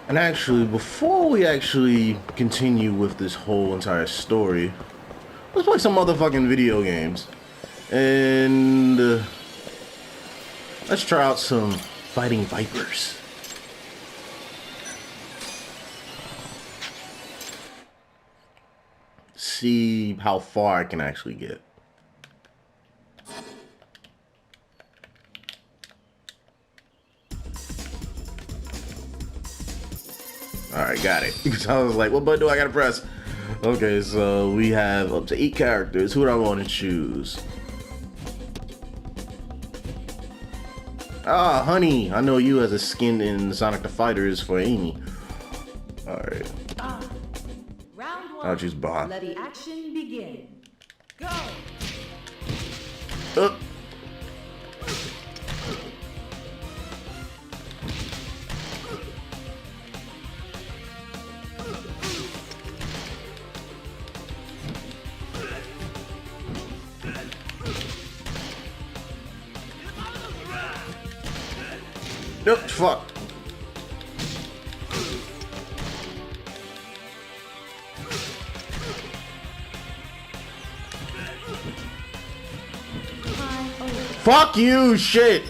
And actually, before we actually continue with this whole entire story, let's play some motherfucking video games. And let's try out some Fighting Vipers. See how far I can actually get. Alright, got it. Because I was like, what button do I gotta press? Okay, so we have up to 8 characters. Who do I want to choose? Ah, Honey. I know you as a skin in Sonic the Fighters for Amy. Alright. Round 1. I'll choose Bob. Let the action begin. Go! Up. Nope, fuck. Fuck you, shit.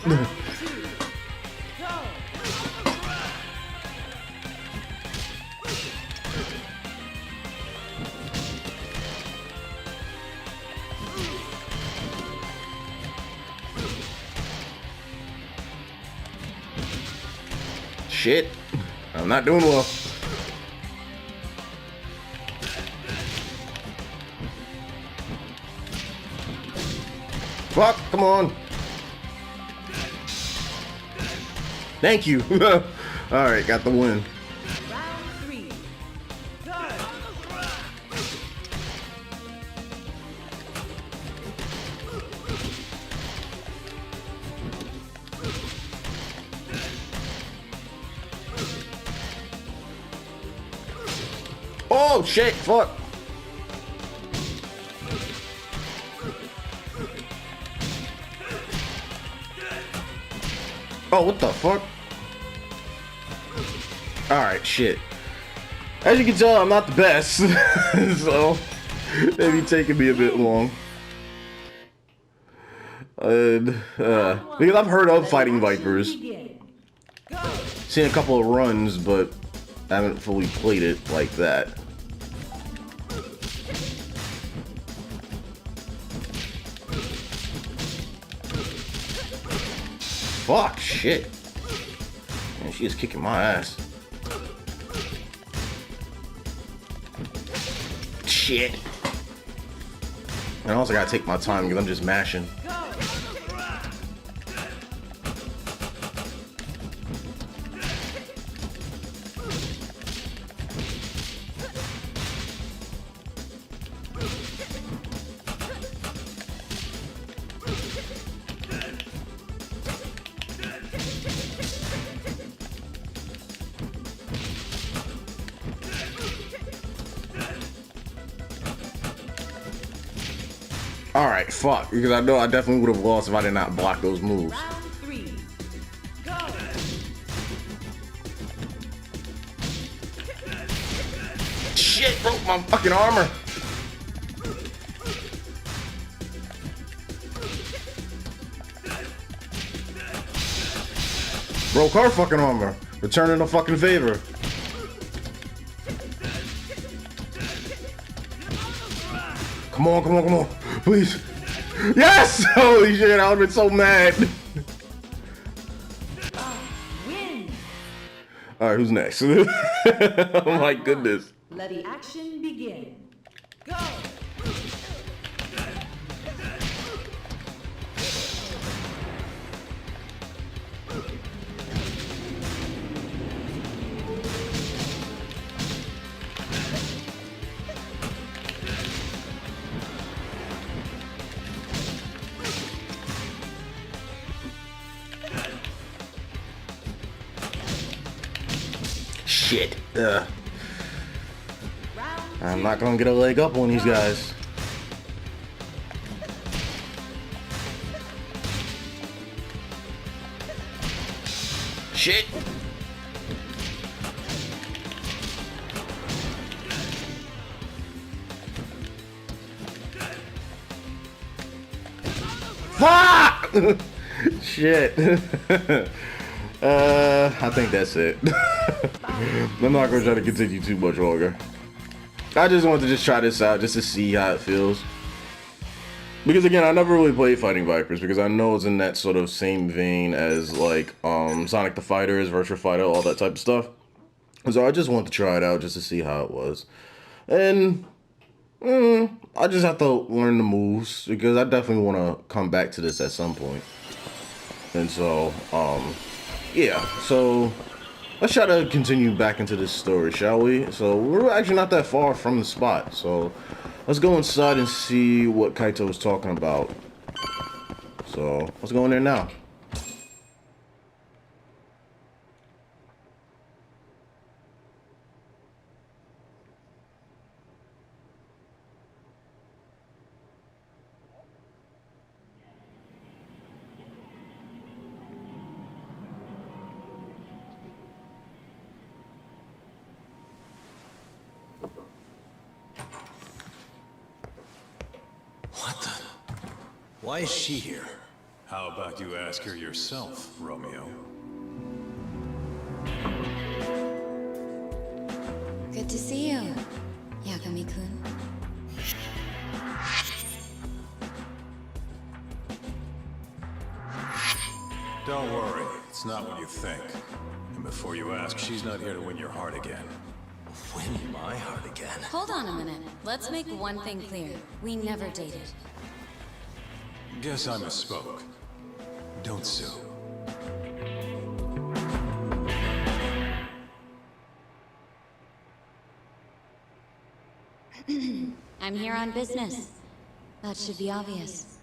Shit. I'm not doing well. Fuck, come on. Thank you. Alright, got the win. Round 3. Go! Oh shit, fuck. Oh, what the fuck? Alright, shit. As you can tell, I'm not the best. So, maybe taking me a bit long. And, because I've heard of Fighting Vipers. Seen a couple of runs, but I haven't fully played it like that. Fuck, shit. Man, she is kicking my ass. Shit. And I also gotta take my time because I'm just mashing. Alright, fuck. Because I know I definitely would have lost if I did not block those moves. Round 3. Go! Shit, broke my fucking armor. Broke her fucking armor. Returning the fucking favor. Come on, come on, come on. Please. Yes! Holy shit, I would've been so mad. Win! Alright, who's next? Oh my goodness. Let the action begin. Go! Shit. I'm not gonna get a leg up on these guys. Shit. Fuck! Shit. I think that's it. I'm not gonna try to continue too much longer. I just wanted to just try this out just to see how it feels. Because again, I never really played Fighting Vipers because I know it's in that sort of same vein as like Sonic the Fighters, Virtua Fighter, all that type of stuff. So I just wanted to try it out just to see how it was. And I just have to learn the moves because I definitely want to come back to this at some point. And so, yeah, so let's try to continue back into this story, shall we? So we're actually not that far from the spot, so let's go inside and see what Kaito was talking about. So let's go in there now. What the? Why is she here? How about you ask her yourself, Romeo? Good to see you, Yagami-kun. Don't worry, it's not what you think. And before you ask, she's not here to win your heart again. Win my heart again. Hold on a minute. Let's make one thing clear. We never dated. Guess I misspoke. Don't sue. I'm here on business. That should be obvious.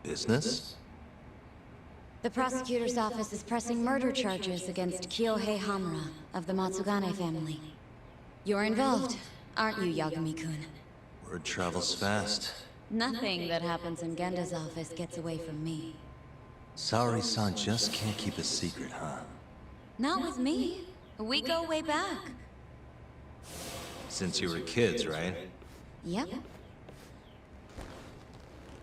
Business? The prosecutor's office is pressing murder charges against Kyohei Hamura of the Matsugane family. You're involved, aren't you, Yagami-kun? Word travels fast. Nothing that happens in Genda's office gets away from me. Saori-san just can't keep a secret, huh? Not with me. We go way back. Since you were kids, right? Yep.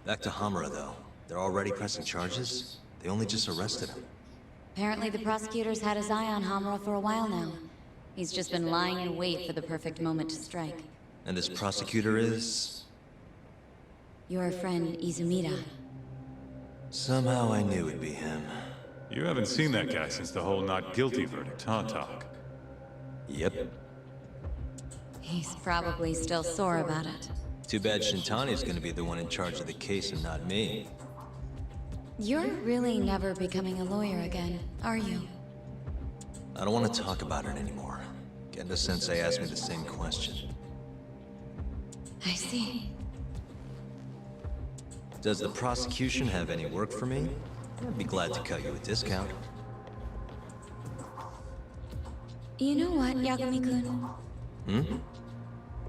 Back to Hamura, though. They're already pressing charges? They only just arrested him. Apparently the prosecutor's had his eye on Hamura for a while now. He's just been lying in wait for the perfect moment to strike. And this prosecutor is... Your friend Izumida. Somehow I knew it'd be him. You haven't seen that guy since the whole not guilty verdict, huh, Talk? Yep. He's probably still sore about it. Too bad Shintani's gonna be the one in charge of the case and not me. You're really never becoming a lawyer again, are you? I don't want to talk about it anymore. Genda-sensei asked me the same question. I see. Does the prosecution have any work for me? I'd be glad to cut you a discount. You know what, Yagami-kun? Hmm?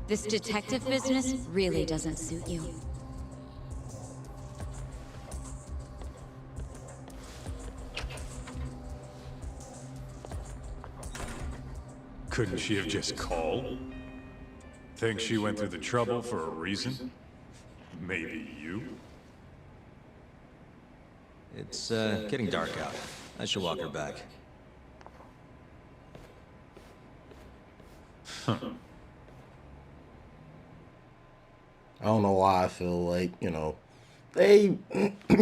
This detective business really doesn't suit you. Couldn't she have just called? Think she went through the trouble for a reason? Maybe you? It's, getting dark out. I should walk her back. I don't know why I feel like, you know, they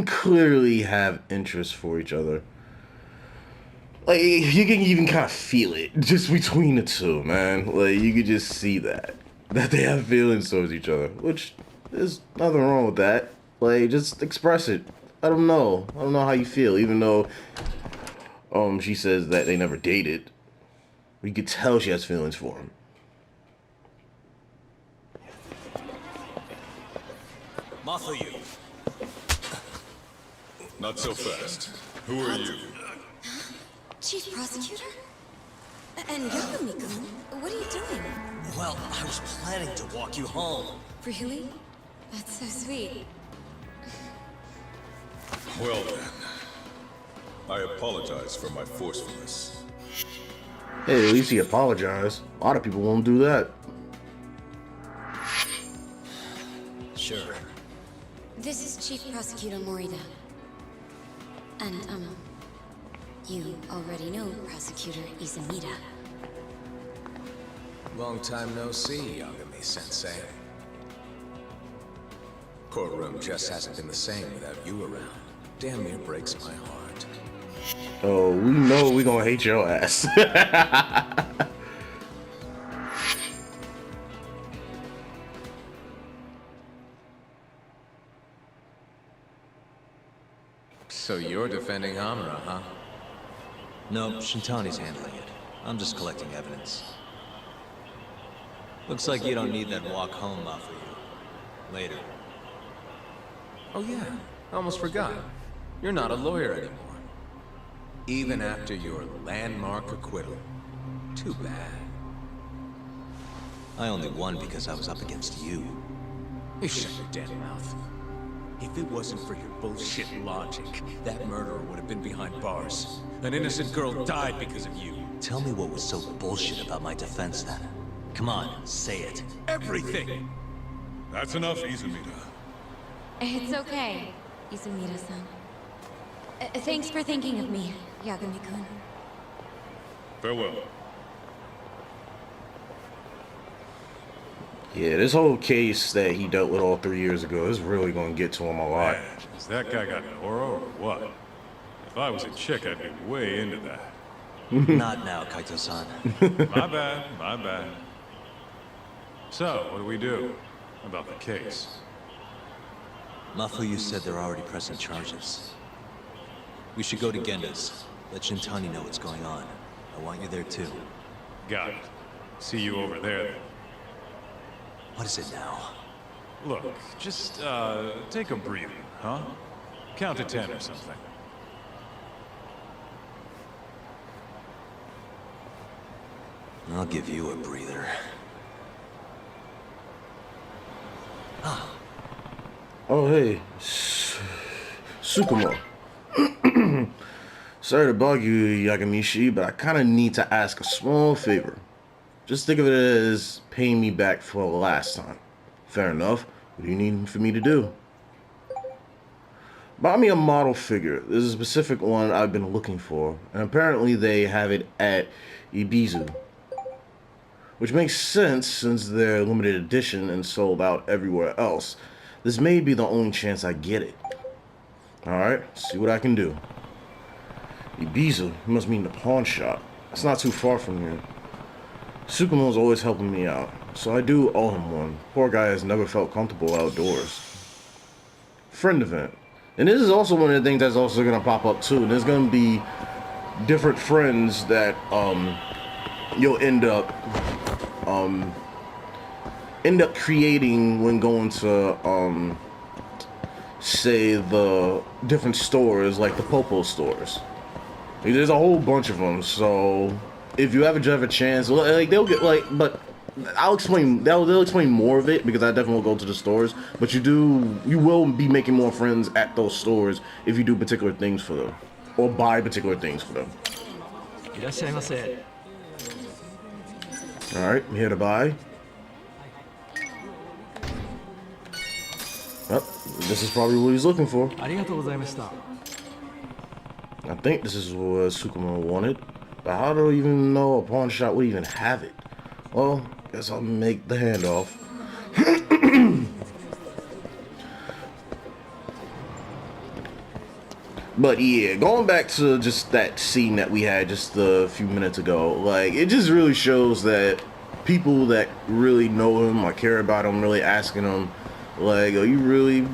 clearly have interest for each other. Like, you can even kind of feel it just between the two, man. Like, you could just see that they have feelings towards each other, which there's nothing wrong with that. Like, just express it. I don't know how you feel, even though she says that they never dated. You could tell she has feelings for him. Mafuyu. Not so fast. Who are you? Chief Prosecutor? And Yagami-kun, what are you doing? Well, I was planning to walk you home. Really? That's so sweet. Well then. I apologize for my forcefulness. Hey, at least he apologized. A lot of people won't do that. Sure. This is Chief Prosecutor Morida. And, you already know Prosecutor Izumida. Long time no see, Yagami-sensei. Courtroom just hasn't been the same without you around. Damn near breaks my heart. Oh, we know we gonna hate your ass. So you're defending Hamura, huh? No, Shintani's handling it. I'm just collecting evidence. Looks like you don't need that walk home off of you. Later. Oh yeah, I almost forgot. You're not a lawyer anymore. Even after your landmark acquittal. Too bad. I only won because I was up against you. You shut your damn mouth. If it wasn't for your bullshit logic, that murderer would have been behind bars. An innocent girl died because of you. Tell me what was so bullshit about my defense then. Come on, say it. Everything! That's enough, Izumida. It's okay, Izumida-san. Thanks for thinking of me, Yagami-kun. Farewell. Yeah, this whole case that he dealt with all 3 years ago is really gonna get to him a lot. Man, has that guy got an aura or what? If I was a chick, I'd be way into that. Not now, Kaito-san. My bad, my bad. So, what do we do about the case? Mafuyu said they're already pressing charges. We should go to Genda's. Let Shintani know what's going on. I want you there too. Got it. See you over there then. What is it now? Look, just, take a breather, huh? Count to 10 or something. I'll give you a breather. Oh, hey. Tsukumo. Sorry to bug you, Yagamishi, but I kind of need to ask a small favor. Just think of it as paying me back for the last time. Fair enough. What do you need for me to do? Buy me a model figure. There's a specific one I've been looking for, and apparently they have it at Ibizu. Which makes sense since they're limited edition and sold out everywhere else. This may be the only chance I get it. Alright, see what I can do. Ibizu must mean the pawn shop. It's not too far from here. Tsukumo's always helping me out, so I do owe him one. Poor guy has never felt comfortable outdoors. Friend event. And this is also one of the things that's also going to pop up too. There's going to be different friends that you'll end up creating when going to say the different stores, like the Popo stores. There's a whole bunch of them, so if you ever have a chance, like they'll get like, but I'll explain. They'll explain more of it because I definitely will go to the stores. But you will be making more friends at those stores if you do particular things for them or buy particular things for them. All right, I'm here to buy. Well, this is probably what he's looking for. I think this is what Tsukumo wanted, but how do I even know a pawn shop would even have it? Well, guess I'll make the handoff. But yeah, going back to just that scene that we had just a few minutes ago, like, it just really shows that people that really know him or care about him really asking him, like, are you really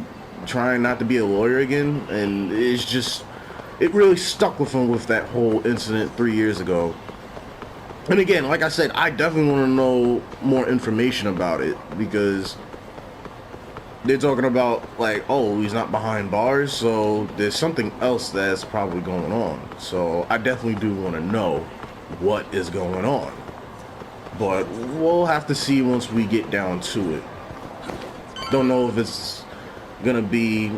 trying not to be a lawyer again? And it's just, it really stuck with him with that whole incident 3 years ago. And again, like I said, I definitely want to know more information about it because they're talking about, like, oh, he's not behind bars, so there's something else that's probably going on. So I definitely do want to know what is going on. But we'll have to see once we get down to it. Don't know if it's gonna be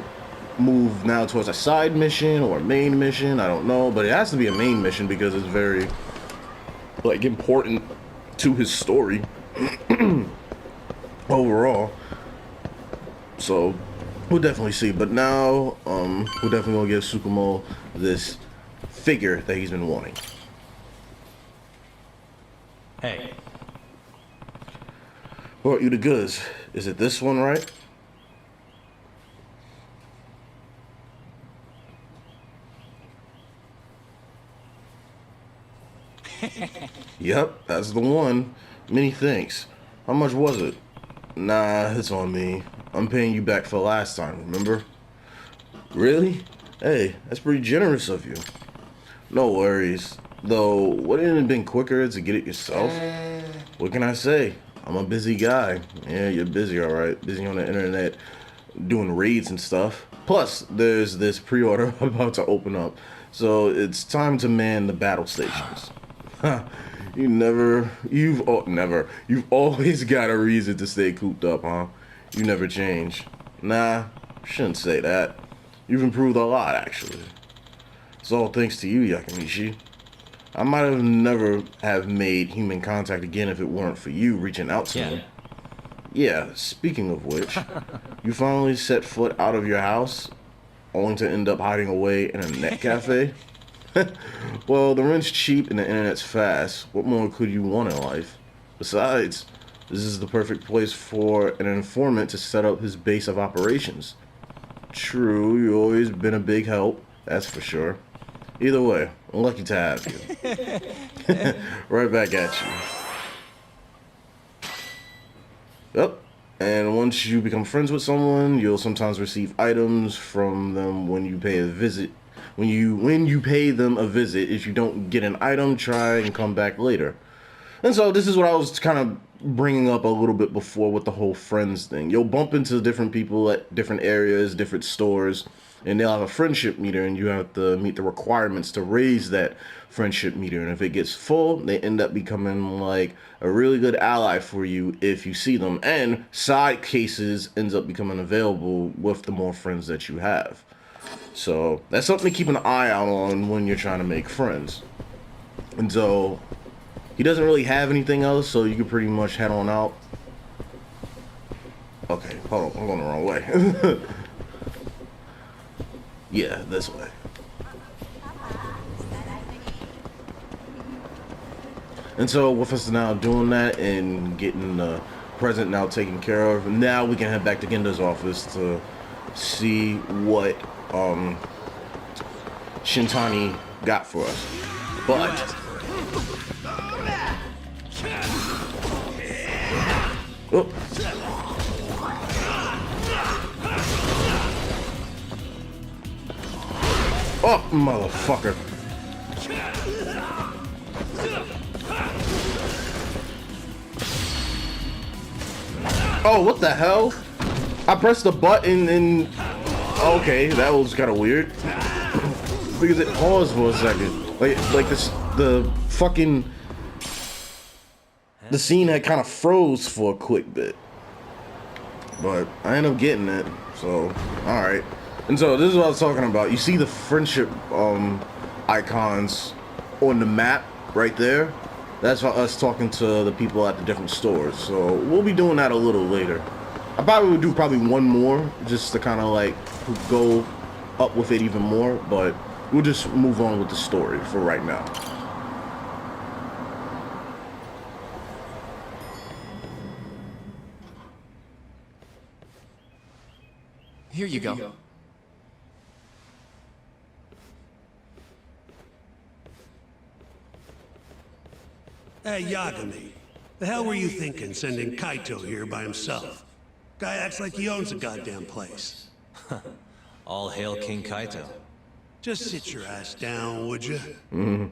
moved now towards a side mission or a main mission. I don't know, but it has to be a main mission because it's very, like, important to his story overall. So We'll definitely see. But now, we're definitely gonna give Tsukumo this figure that he's been wanting. Hey. Brought you the goods. Is it this one, right? Yep, that's the one. Many thanks. How much was it? Nah, it's on me. I'm paying you back for last time, remember? Really? Hey, that's pretty generous of you. No worries. Though, wouldn't it have been quicker to get it yourself? What can I say? I'm a busy guy. Yeah, you're busy, alright. Busy on the internet, doing raids and stuff. Plus, there's this pre-order about to open up. So, it's time to man the battle stations. You've always got a reason to stay cooped up, huh? You never change. Nah, shouldn't say that. You've improved a lot, actually. It's all thanks to you, Yakamichi. I might have never have made human contact again if it weren't for you reaching out to me. Yeah, speaking of which, you finally set foot out of your house, only to end up hiding away in a net cafe? Well, the rent's cheap and the internet's fast. What more could you want in life? Besides, this is the perfect place for an informant to set up his base of operations. True, you've always been a big help, that's for sure. Either way, I'm lucky to have you. Right back at you. Yep. And once you become friends with someone, you'll sometimes receive items from them when you pay a visit. When you pay them a visit, if you don't get an item, try and come back later. And so this is what I was kind of bringing up a little bit before with the whole friends thing. You'll bump into different people at different areas, different stores, and they'll have a friendship meter, and you have to meet the requirements to raise that friendship meter. And if it gets full, they end up becoming like a really good ally for you if you see them. And side cases ends up becoming available with the more friends that you have. So that's something to keep an eye out on when you're trying to make friends. And so he doesn't really have anything else, so you can pretty much head on out. Okay, hold on, I'm going the wrong way. Yeah, this way. And so with us now doing that and getting the present now taken care of, now we can head back to Genda's office to see what Shintani got for us. But oh. Oh, motherfucker. Oh, what the hell? I pressed the button and... Okay, that was kind of weird. Because it paused for a second. Like this, the fucking... The scene had kind of froze for a quick bit. But I ended up getting it, so... Alright. And so this is what I was talking about. You see the friendship icons on the map right there? That's us talking to the people at the different stores. So we'll be doing that a little later. I probably would do one more just to kind of like go up with it even more, but we'll just move on with the story for right now. Here you go. Hey, Yagami. The hell were you thinking, sending Kaito here by himself? Guy acts like he owns the goddamn place. All hail King Kaito. Just sit your ass down, would you? Mm-hmm.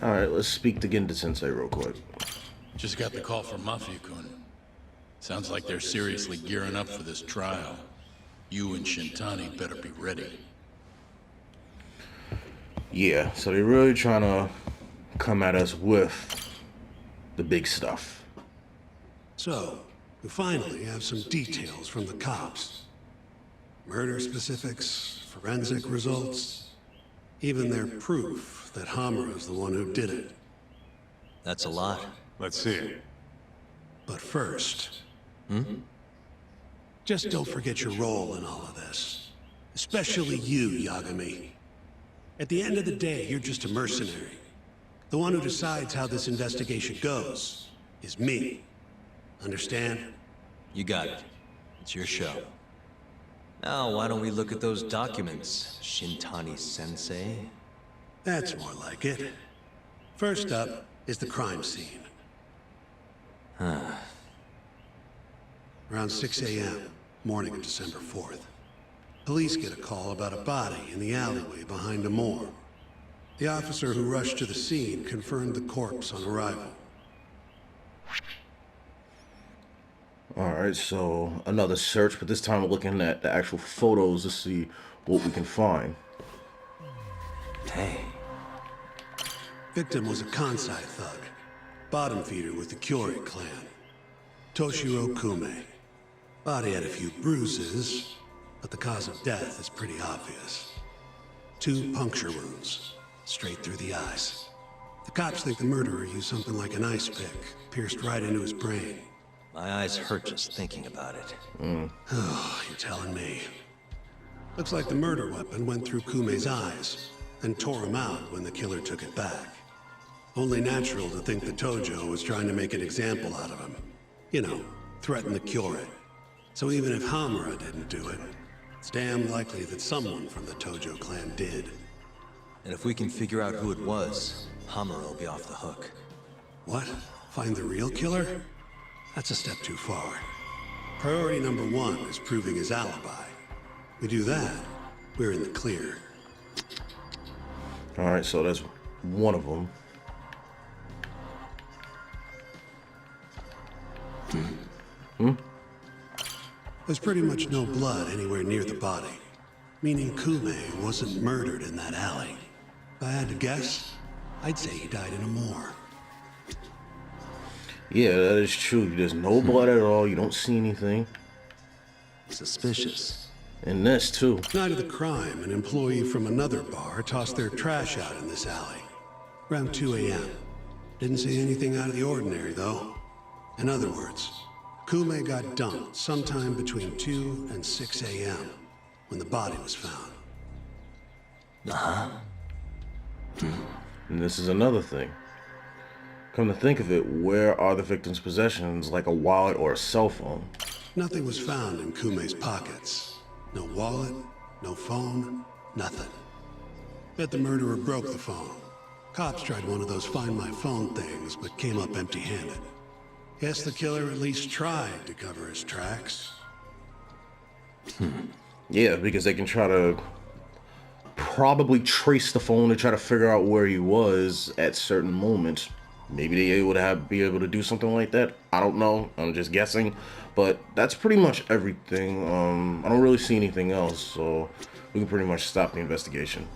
Alright, let's speak to Genda-sensei real quick. Just got the call from Mafia-kun. Sounds like they're seriously gearing up for this trial. You and Shintani better be ready. Yeah, so they're really trying to come at us with the big stuff. So, we finally have some details from the cops. Murder specifics, forensic results. Even their proof that Hamura's the one who did it. That's a lot. Let's see it. But first... Just don't forget your role in all of this. Especially you, Yagami. At the end of the day, you're just a mercenary. The one who decides how this investigation goes is me. Understand? You got it. It's your show. Now, why don't we look at those documents, Shintani-sensei? That's more like it. First up is the crime scene. Around 6 a.m., morning of December 4th. Police get a call about a body in the alleyway behind a morgue. The officer who rushed to the scene confirmed the corpse on arrival. Alright, so another search, but this time we're looking at the actual photos to see what we can find. Hey. Victim was a Kansai thug, bottom feeder with the Kyorei clan. Toshiro Kume. Body had a few bruises, but the cause of death is pretty obvious. 2 puncture wounds, straight through the eyes. The cops think the murderer used something like an ice pick, pierced right into his brain. My eyes hurt just thinking about it. Oh, you're telling me. Looks like the murder weapon went through Kume's eyes, and tore him out when the killer took it back. Only natural to think the Tojo was trying to make an example out of him. You know, threaten the Kyorei. So even if Hamura didn't do it, it's damn likely that someone from the Tojo clan did. And if we can figure out who it was, Hamura will be off the hook. What? Find the real killer? That's a step too far. Priority number 1 is proving his alibi. We do that, we're in the clear. Alright, so that's one of them. There's pretty much no blood anywhere near the body, meaning Kume wasn't murdered in that alley. If I had to guess, I'd say he died in a morgue. Yeah, that is true. There's no blood at all. You don't see anything. Suspicious. And this, too. Night of the crime, an employee from another bar tossed their trash out in this alley. Around 2 a.m. Didn't see anything out of the ordinary, though. In other words, Kume got dumped sometime between 2 and 6 a.m. when the body was found. And this is another thing. Come to think of it, where are the victim's possessions, like a wallet or a cell phone? Nothing was found in Kume's pockets. No wallet, no phone, nothing. Bet the murderer broke the phone. Cops tried one of those Find My Phone things, but came up empty-handed. Guess the killer at least tried to cover his tracks. Yeah, because they can try to probably trace the phone to try to figure out where he was at certain moments. Maybe they would be able to do something like that. I don't know. I'm just guessing. But that's pretty much everything. I don't really see anything else, so we can pretty much stop the investigation.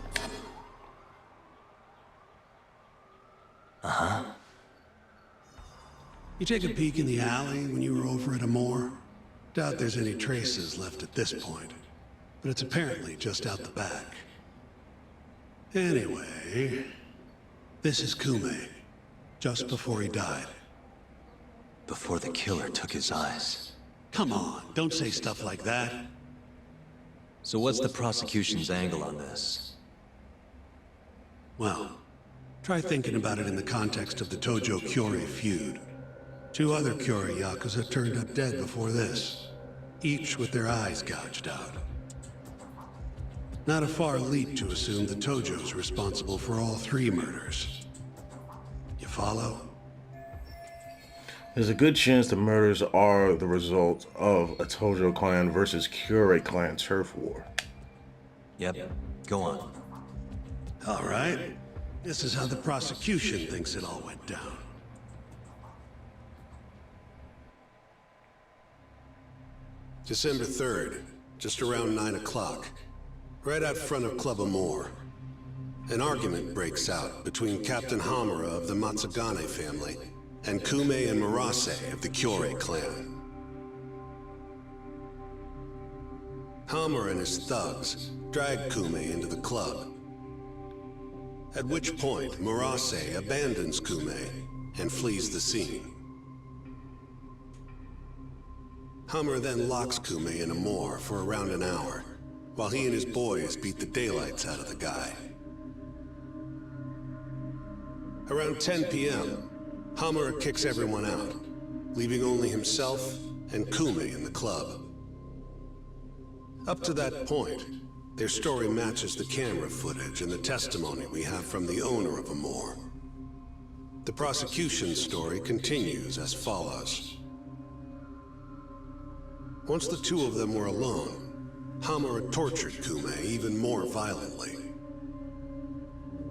You take a peek in the alley when you were over at Amore? Doubt there's any traces left at this point. But it's apparently just out the back. Anyway, this is Kume, just before he died. Before the killer took his eyes. Come on, don't say stuff like that. So what's the prosecution's angle on this? Well, try thinking about it in the context of the Tojo Kyorei feud. 2 other Kyorei Yakuza turned up dead before this, each with their eyes gouged out. Not a far leap to assume the Tojo's responsible for all 3 murders. You follow? There's a good chance the murders are the result of a Tojo clan versus Kyorei clan turf war. Yep, go on. All right. This is how the prosecution thinks it all went down. December 3rd, just around 9 o'clock, right out front of Club Amore. An argument breaks out between Captain Hamura of the Matsugane family and Kume and Murase of the Kyorei clan. Hamura and his thugs dragged Kume into the club. At which point, Murase abandons Kume and flees the scene. Hamura then locks Kume in a moor for around an hour, while he and his boys beat the daylights out of the guy. Around 10 p.m., Hamura kicks everyone out, leaving only himself and Kume in the club. Up to that point, their story matches the camera footage and the testimony we have from the owner of Amor. The prosecution's story continues as follows. Once the two of them were alone, Hamura tortured Kume even more violently.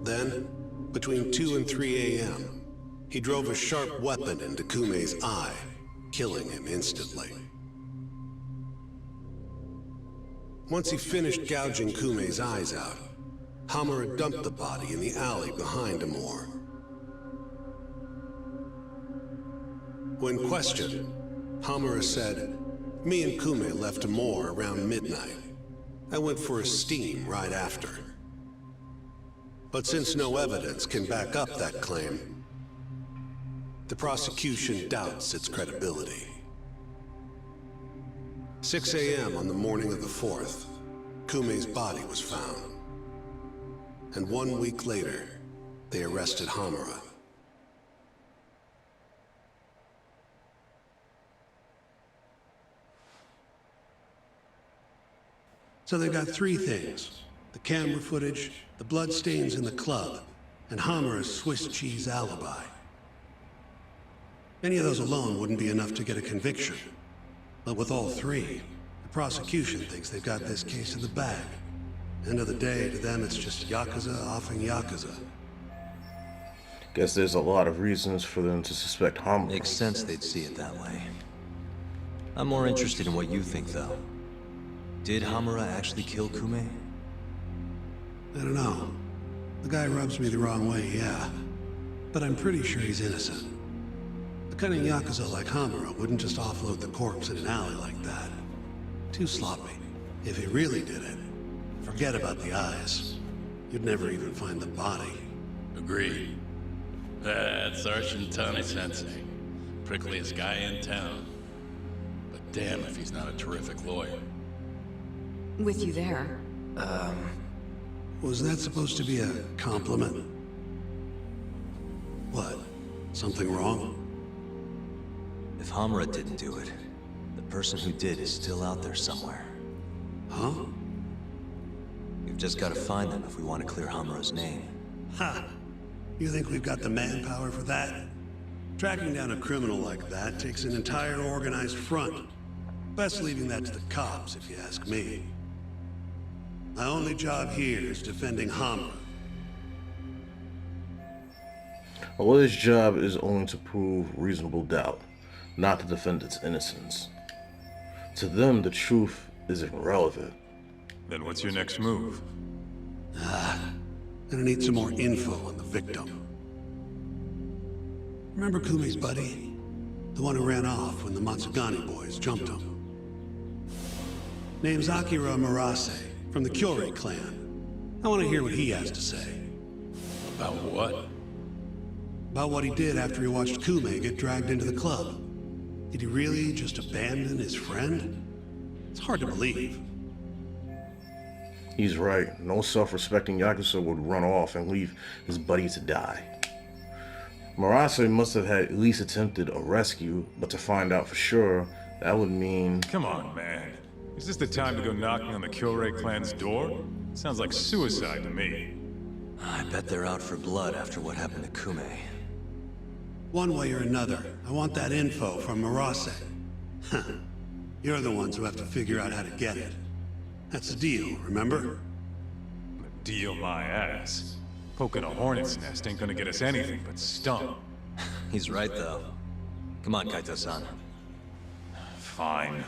Then, between 2 and 3 a.m., he drove a sharp weapon into Kume's eye, killing him instantly. Once he finished gouging Kume's eyes out, Hamura dumped the body in the alley behind Amor. When questioned, Hamura said, "Me and Kume left Amor around midnight. I went for a steam right after." But since no evidence can back up that claim, the prosecution doubts its credibility. 6 a.m. on the morning of the 4th, Kume's body was found. And 1 week later, they arrested Hamura. So they've got 3 things: the camera footage, the bloodstains in the club, and Hamura's Swiss cheese alibi. Any of those alone wouldn't be enough to get a conviction. But with all 3, the prosecution thinks they've got this case in the bag. End of the day, to them it's just Yakuza offing Yakuza. Guess there's a lot of reasons for them to suspect Hamura. Makes sense they'd see it that way. I'm more interested in what you think, though. Did Hamura actually kill Kume? I don't know. The guy rubs me the wrong way, yeah. But I'm pretty sure he's innocent. A cunning Yakuza like Hamura wouldn't just offload the corpse in an alley like that. Too sloppy. If he really did it, forget about the eyes. You'd never even find the body. Agreed. That's our Shintani-sensei. Prickliest guy in town. But damn if he's not a terrific lawyer. With you there. Was that supposed to be a compliment? What? Something wrong? If Hamura didn't do it, the person who did is still out there somewhere. Huh? We've just got to find them if we want to clear Hamura's name. Ha! You think we've got the manpower for that? Tracking down a criminal like that takes an entire organized front. Best leaving that to the cops, if you ask me. My only job here is defending Hamura. Well, his job is only to prove reasonable doubt, not to defend its innocence. To them, the truth is irrelevant. Then what's your next move? Gonna need some more info on the victim. Remember Kume's buddy? The one who ran off when the Matsugani boys jumped him. Name's Akira Murase, from the Kyorei clan. I want to hear what he has to say. About what? About what he did after he watched Kume get dragged into the club. Did he really just abandon his friend? It's hard to believe. He's right. No self-respecting Yakuza would run off and leave his buddy to die. Murase must have had at least attempted a rescue, but to find out for sure, that would mean... Come on, man. Is this the time to go knocking on the Kyorei clan's door? Sounds like suicide to me. I bet they're out for blood after what happened to Kume. One way or another, I want that info from Murase. You're the ones who have to figure out how to get it. That's the deal, remember? Deal my ass. Poking a hornet's nest ain't gonna get us anything but stung. He's right, though. Come on, Kaito-san. Fine.